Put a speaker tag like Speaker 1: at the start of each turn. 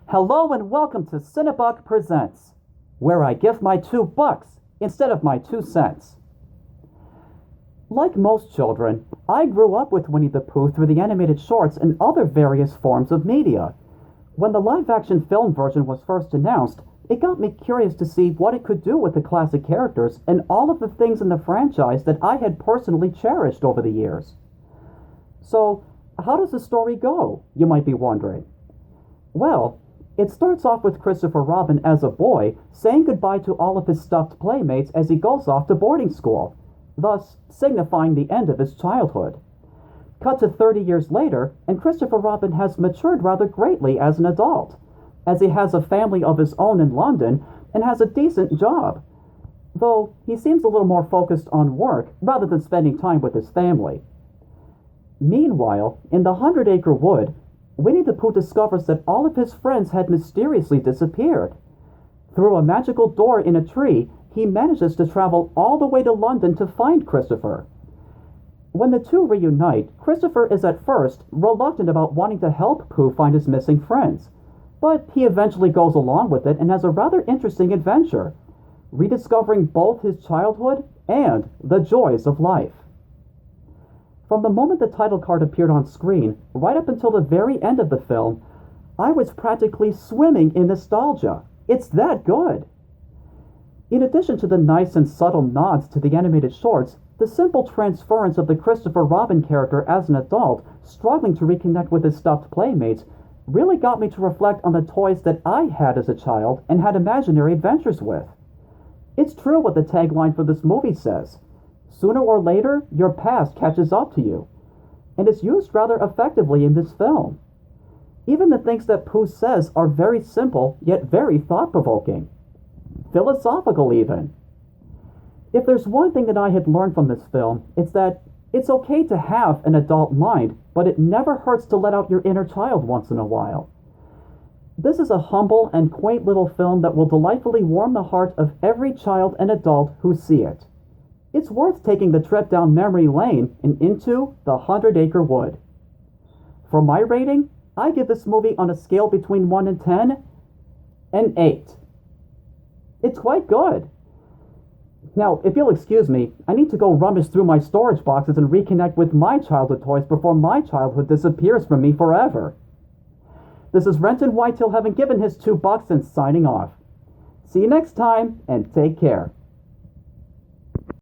Speaker 1: Hello and welcome to Cinebuck Presents, where I give my $2 instead of my 2 cents. Like most children, I grew up with Winnie the Pooh through the animated shorts and other various forms of media. When the live-action film version was first announced, it got me curious to see what it could do with the classic characters and all of the things in the franchise that I had personally cherished over the years. So, how does the story go, you might be wondering? Well, it starts off with Christopher Robin as a boy saying goodbye to all of his stuffed playmates as he goes off to boarding school, thus signifying the end of his childhood. Cut to 30 years later, and Christopher Robin has matured rather greatly as an adult, as he has a family of his own in London and has a decent job, though he seems a little more focused on work rather than spending time with his family. Meanwhile, in the 100-Acre Wood, Winnie the Pooh discovers that all of his friends had mysteriously disappeared. Through a magical door in a tree, he manages to travel all the way to London to find Christopher. When the two reunite, Christopher is at first reluctant about wanting to help Pooh find his missing friends, but he eventually goes along with it and has a rather interesting adventure, rediscovering both his childhood and the joys of life. From the moment the title card appeared on screen, right up until the very end of the film, I was practically swimming in nostalgia. It's that good! In addition to the nice and subtle nods to the animated shorts, the simple transference of the Christopher Robin character as an adult struggling to reconnect with his stuffed playmates really got me to reflect on the toys that I had as a child and had imaginary adventures with. It's true what the tagline for this movie says. Sooner or later, your past catches up to you, and it's used rather effectively in this film. Even the things that Pooh says are very simple, yet very thought-provoking. Philosophical, even. If there's one thing that I had learned from this film, it's that it's okay to have an adult mind, but it never hurts to let out your inner child once in a while. This is a humble and quaint little film that will delightfully warm the heart of every child and adult who see it. It's worth taking the trip down memory lane and into the 100-Acre Wood. For my rating, I give this movie on a scale between 1 and 10, an 8. It's quite good. Now, if you'll excuse me, I need to go rummage through my storage boxes and reconnect with my childhood toys before my childhood disappears from me forever. This is Renton Whitetail having given his $2 and signing off. See you next time, and take care.